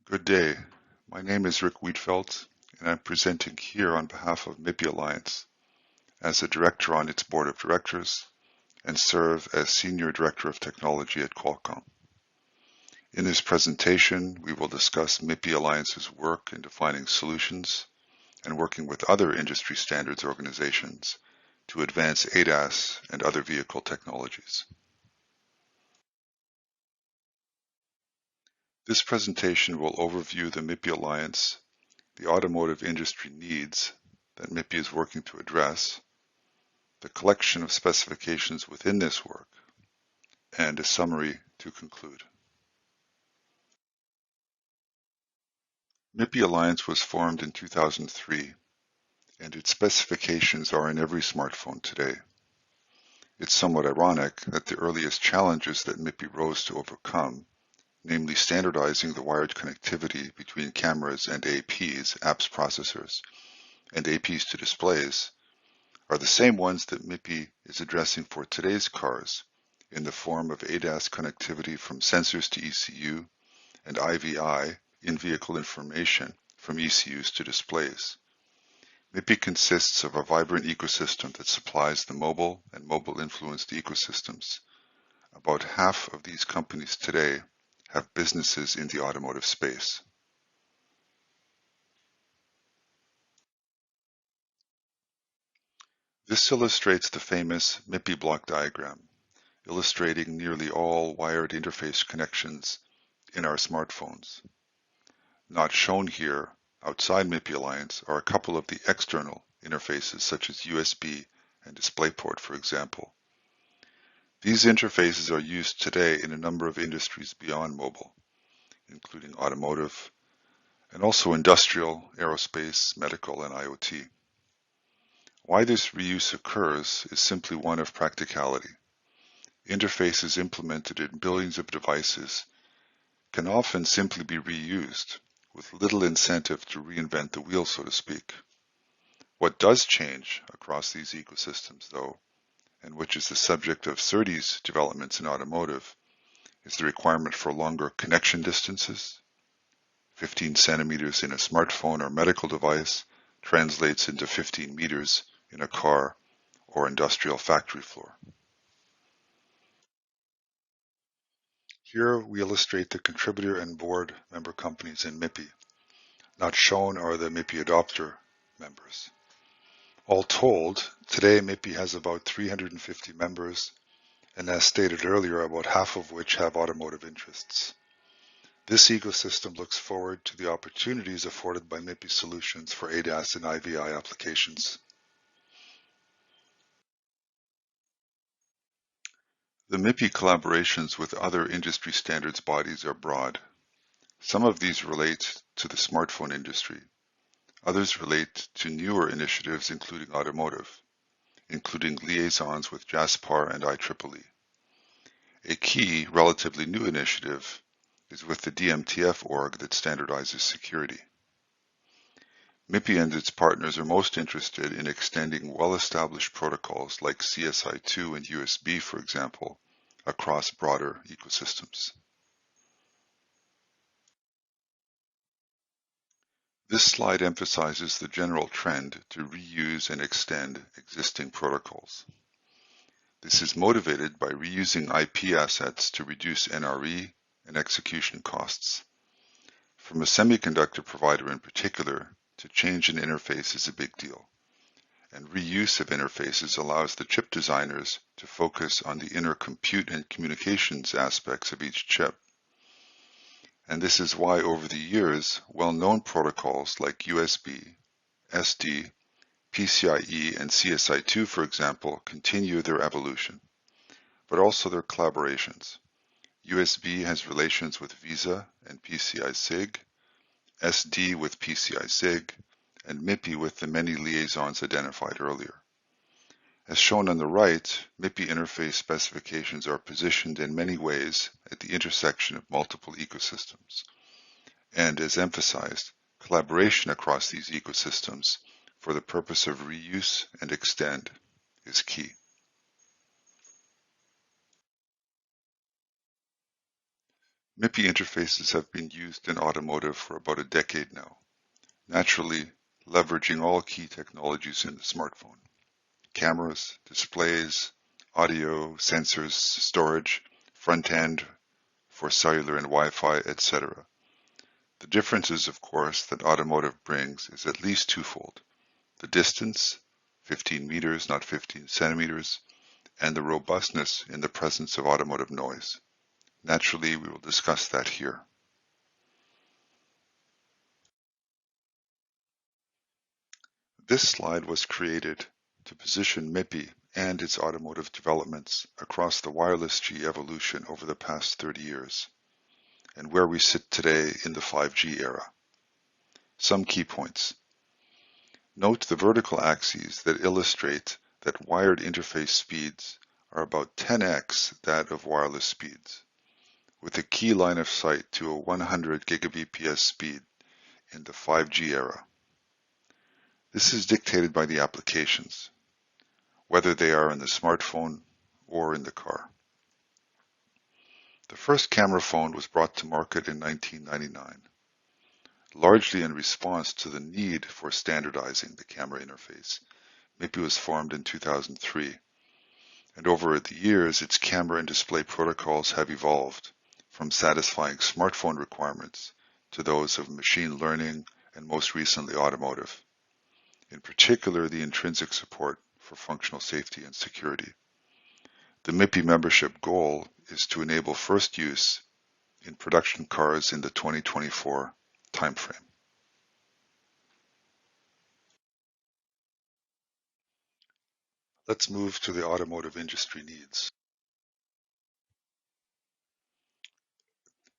Good day. My name is Rick Wiedfeldt, and I'm presenting here on behalf of MIPI Alliance as a director on its board of directors and serve as Senior Director of Technology at Qualcomm. In this presentation, we will discuss MIPI Alliance's work in defining solutions and working with other industry standards organizations to advance ADAS and other vehicle technologies. This presentation will overview the MIPI Alliance, the automotive industry needs that MIPI is working to address, the collection of specifications within this work, and a summary to conclude. MIPI Alliance was formed in 2003, and its specifications are in every smartphone today. It's somewhat ironic that the earliest challenges that MIPI rose to overcome, namely standardizing the wired connectivity between cameras and APs, apps processors, and APs to displays, are the same ones that MIPI is addressing for today's cars in the form of ADAS connectivity from sensors to ECU and IVI, in-vehicle information, from ECUs to displays. MIPI consists of a vibrant ecosystem that supplies the mobile and mobile-influenced ecosystems. About half of these companies today have businesses in the automotive space. This illustrates the famous MIPI block diagram, illustrating nearly all wired interface connections in our smartphones. Not shown here, outside MIPI Alliance, are a couple of the external interfaces such as USB and DisplayPort, for example. These interfaces are used today in a number of industries beyond mobile, including automotive, and also industrial, aerospace, medical, and IoT. Why this reuse occurs is simply one of practicality. Interfaces implemented in billions of devices can often simply be reused, with little incentive to reinvent the wheel, so to speak. What does change across these ecosystems, though, and which is the subject of SerDes developments in automotive, is the requirement for longer connection distances. 15 centimeters in a smartphone or medical device translates into 15 meters in a car or industrial factory floor. Here we illustrate the contributor and board member companies in MIPI. Not shown are the MIPI adopter members. All told, today MIPI has about 350 members, and as stated earlier, about half of which have automotive interests. This ecosystem looks forward to the opportunities afforded by MIPI solutions for ADAS and IVI applications. The MIPI collaborations with other industry standards bodies are broad. Some of these relate to the smartphone industry. Others relate to newer initiatives including automotive, including liaisons with JASPAR and IEEE. A key, relatively new initiative is with the DMTF org that standardizes security. MIPI and its partners are most interested in extending well-established protocols like CSI2 and USB, for example, across broader ecosystems. This slide emphasizes the general trend to reuse and extend existing protocols. This is motivated by reusing IP assets to reduce NRE and execution costs. From a semiconductor provider in particular, to change an interface is a big deal, and reuse of interfaces allows the chip designers to focus on the inner compute and communications aspects of each chip. And this is why over the years, well-known protocols like USB, SD, PCIe, and CSI2, for example, continue their evolution, but also their collaborations. USB has relations with VISA and PCI-SIG, SD with PCI-SIG, and MIPI with the many liaisons identified earlier. As shown on the right, MIPI interface specifications are positioned in many ways at the intersection of multiple ecosystems. And as emphasized, collaboration across these ecosystems for the purpose of reuse and extend is key. MIPI interfaces have been used in automotive for about a decade now, naturally leveraging all key technologies in the smartphone: cameras, displays, audio, sensors, storage, front end for cellular and Wi-Fi, etc. The differences, of course, that automotive brings is at least twofold: the distance, 15 meters, not 15 centimeters, and the robustness in the presence of automotive noise. Naturally, we will discuss that here. This slide was created to position MIPI and its automotive developments across the wireless G evolution over the past 30 years, and where we sit today in the 5G era. Some key points. Note the vertical axes that illustrate that wired interface speeds are about 10x that of wireless speeds, with a key line of sight to a 100 Gbps speed in the 5G era. This is dictated by the applications, whether they are in the smartphone or in the car. The first camera phone was brought to market in 1999, largely in response to the need for standardizing the camera interface. MIPI was formed in 2003, and over the years its camera and display protocols have evolved from satisfying smartphone requirements to those of machine learning and most recently automotive, in particular the intrinsic support for functional safety and security. The MIPI membership goal is to enable first use in production cars in the 2024 timeframe. Let's move to the automotive industry needs.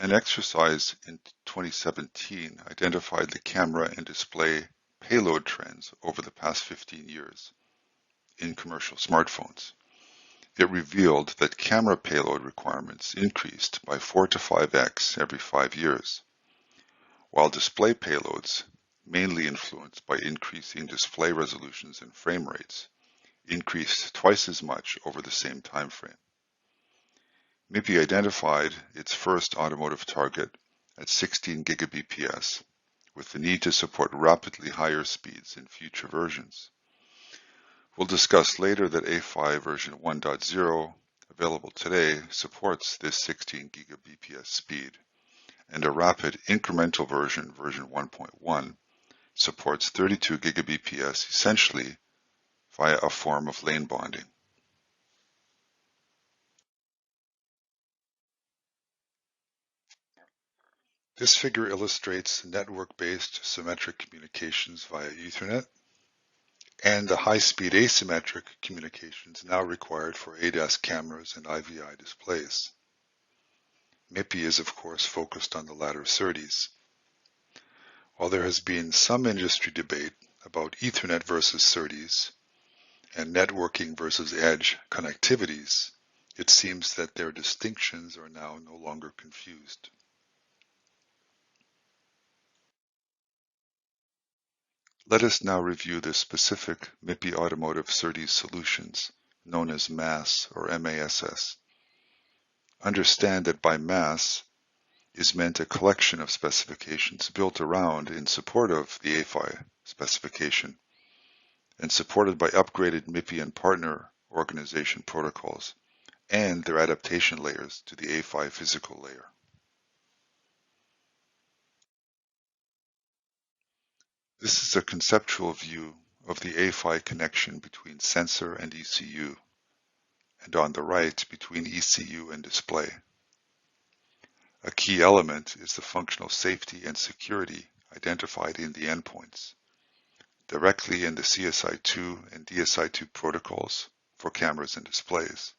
An exercise in 2017 identified the camera and display payload trends over the past 15 years in commercial smartphones. It revealed that camera payload requirements increased by 4 to 5x every 5 years, while display payloads, mainly influenced by increasing display resolutions and frame rates, increased twice as much over the same time frame. MIPI identified its first automotive target at 16 Gbps, with the need to support rapidly higher speeds in future versions. We'll discuss later that A-PHY version 1.0, available today, supports this 16 Gbps speed, and a rapid incremental version 1.1, supports 32 Gbps essentially via a form of lane bonding. This figure illustrates network-based symmetric communications via Ethernet and the high-speed asymmetric communications now required for ADAS cameras and IVI displays. MIPI is of course focused on the latter SerDes. While there has been some industry debate about Ethernet versus SerDes and networking versus edge connectivities, it seems that their distinctions are now no longer confused. Let us now review the specific MIPI automotive SerDes solutions, known as MAS or MASS. Understand that by MAS is meant a collection of specifications built around in support of the A-PHY specification and supported by upgraded MIPI and partner organization protocols and their adaptation layers to the A-PHY physical layer. This is a conceptual view of the A-PHY connection between sensor and ECU, and on the right between ECU and display. A key element is the functional safety and security identified in the endpoints, directly in the CSI2 and DSI2 protocols for cameras and displays.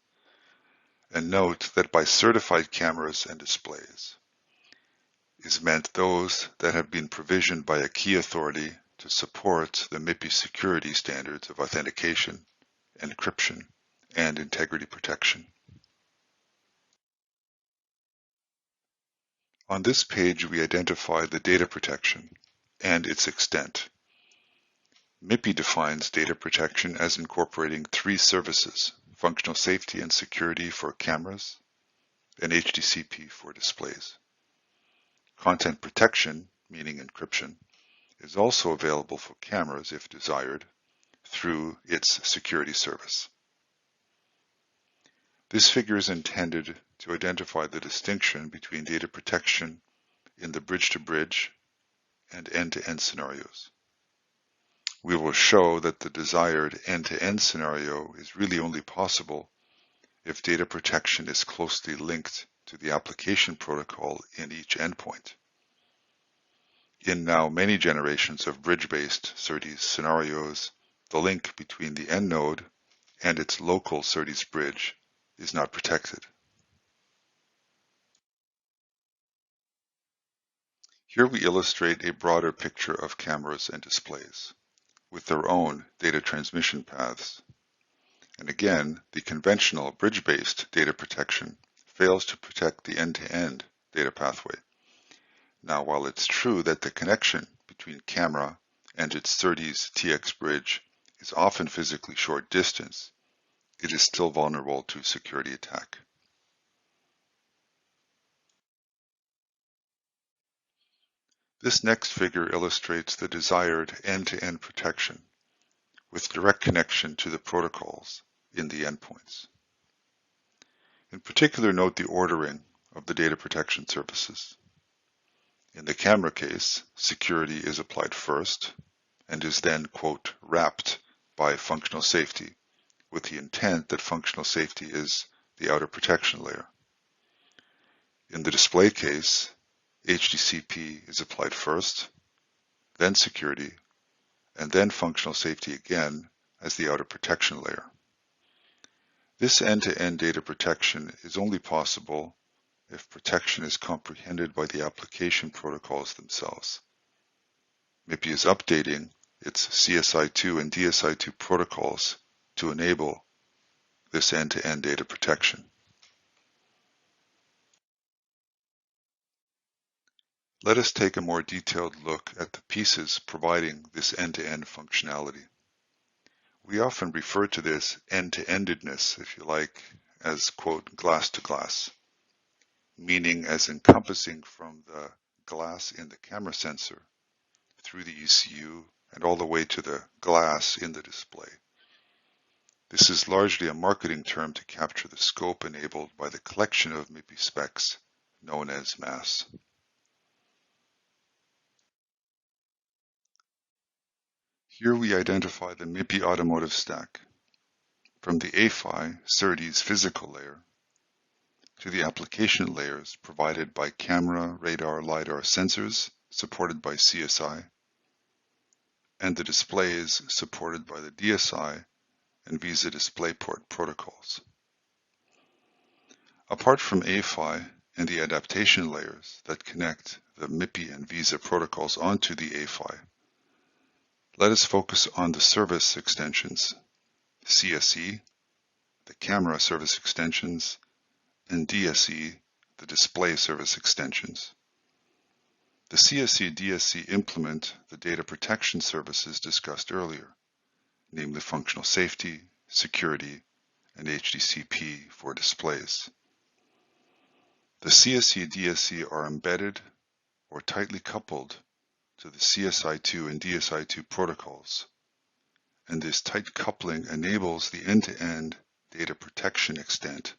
And note that by certified cameras and displays is meant those that have been provisioned by a key authority to support the MIPI security standards of authentication, encryption, and integrity protection. On this page, we identify the data protection and its extent. MIPI defines data protection as incorporating 3 services: functional safety and security for cameras and HDCP for displays. Content protection, meaning encryption, is also available for cameras if desired through its security service. This figure is intended to identify the distinction between data protection in the bridge-to-bridge and end-to-end scenarios. We will show that the desired end-to-end scenario is really only possible if data protection is closely linked to the application protocol in each endpoint. In now many generations of bridge-based SerDes scenarios, the link between the end node and its local SerDes bridge is not protected. Here we illustrate a broader picture of cameras and displays with their own data transmission paths. And again, the conventional bridge-based data protection fails to protect the end-to-end data pathway. Now, while it's true that the connection between camera and its SerDes TX bridge is often physically short distance, it is still vulnerable to security attack. This next figure illustrates the desired end-to-end protection with direct connection to the protocols in the endpoints. In particular, note the ordering of the data protection services. In the camera case, security is applied first and is then, quote, wrapped by functional safety, with the intent that functional safety is the outer protection layer. In the display case, HDCP is applied first, then security, and then functional safety again as the outer protection layer. This end-to-end data protection is only possible if protection is comprehended by the application protocols themselves. MIPI is updating its CSI2 and DSI2 protocols to enable this end-to-end data protection. Let us take a more detailed look at the pieces providing this end-to-end functionality. We often refer to this end-to-endedness, if you like, as, quote, glass to glass, meaning as encompassing from the glass in the camera sensor through the ECU and all the way to the glass in the display. This is largely a marketing term to capture the scope enabled by the collection of MIPI specs known as MAS. Here we identify the MIPI Automotive Stack, from the A-PHY SerDes physical layer to the application layers provided by camera, radar, LiDAR sensors supported by CSI, and the displays supported by the DSI and Visa DisplayPort protocols. Apart from A-PHY and the adaptation layers that connect the MIPI and Visa protocols onto the A-PHY, let us focus on the service extensions, CSE, the camera service extensions, and DSE, the display service extensions. The CSE DSE implement the data protection services discussed earlier, namely functional safety, security, and HDCP for displays. The CSE DSE are embedded or tightly coupled to the CSI2 and DSI2 protocols, and this tight coupling enables the end-to-end data protection extent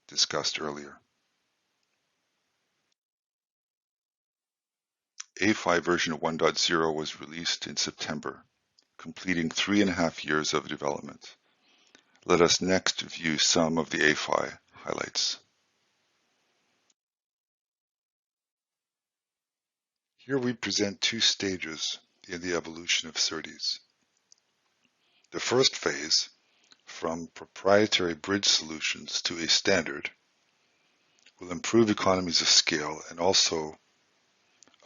discussed earlier. A-PHY version 1.0 was released in September, completing 3.5 years of development. Let us next view some of the A-PHY highlights. Here we present two stages in the evolution of SerDes. The first phase, from proprietary bridge solutions to a standard, will improve economies of scale and also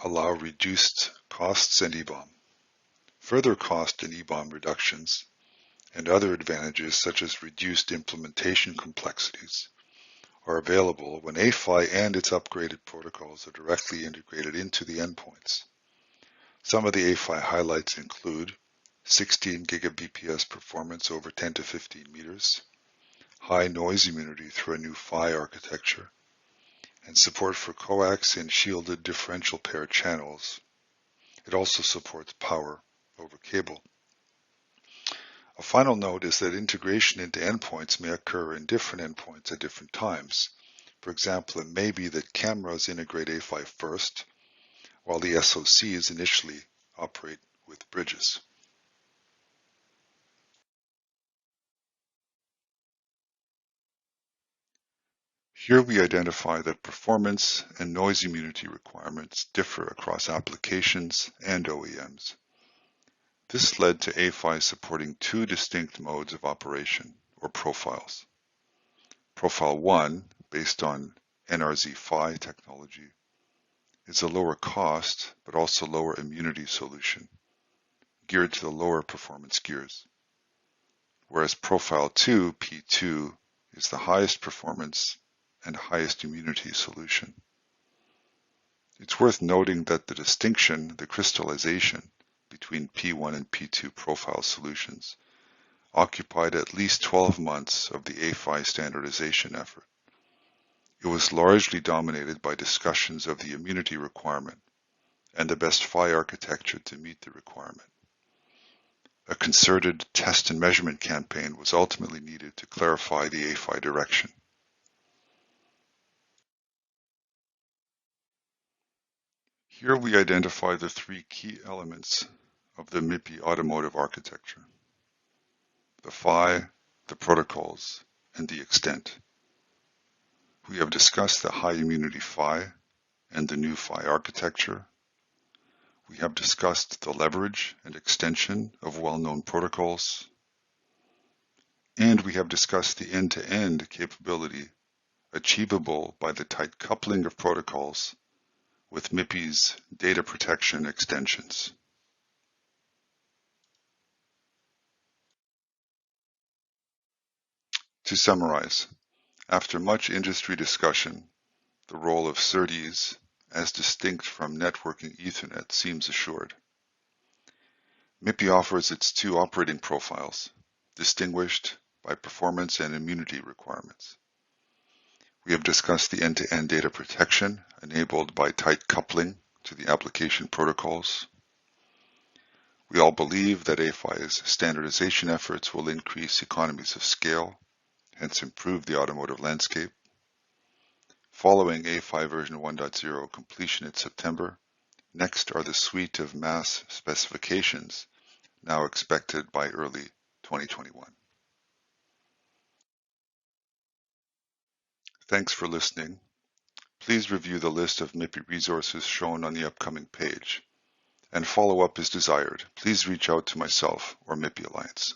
allow reduced costs and EBOM. Further cost and EBOM reductions and other advantages such as reduced implementation complexities are available when A-PHY and its upgraded protocols are directly integrated into the endpoints. Some of the A-PHY highlights include 16 gigabps performance over 10 to 15 meters, high noise immunity through a new PHY architecture, and support for coax and shielded differential pair channels. It also supports power over cable. A final note is that integration into endpoints may occur in different endpoints at different times. For example, it may be that cameras integrate A-PHY first, while the SoCs initially operate with bridges. Here we identify that performance and noise immunity requirements differ across applications and OEMs. This led to A-PHY supporting two distinct modes of operation, or profiles. Profile 1, based on NRZ-PHY technology, is a lower cost but also lower immunity solution, geared to the lower performance gears. Whereas Profile 2, P2, is the highest performance and highest immunity solution. It's worth noting that the distinction, the crystallization, between P1 and P2 profile solutions occupied at least 12 months of the A-PHY standardization effort. It was largely dominated by discussions of the immunity requirement and the best PHY architecture to meet the requirement. A concerted test and measurement campaign was ultimately needed to clarify the A-PHY direction. Here we identify the three key elements of the MIPI automotive architecture: the PHY, the protocols, and the extent. We have discussed the high immunity PHY and the new PHY architecture. We have discussed the leverage and extension of well-known protocols. And we have discussed the end-to-end capability achievable by the tight coupling of protocols with MIPI's data protection extensions. To summarize, after much industry discussion, the role of SerDes as distinct from networking Ethernet seems assured. MIPI offers its two operating profiles, distinguished by performance and immunity requirements. We have discussed the end-to-end data protection enabled by tight coupling to the application protocols. We all believe that A-PHY's standardization efforts will increase economies of scale, hence improve the automotive landscape. Following A-PHY version 1.0 completion in September, next are the suite of mass specifications now expected by early 2021. Thanks for listening. Please review the list of MIPI resources shown on the upcoming page, and follow-up is desired. Please reach out to myself or MIPI Alliance.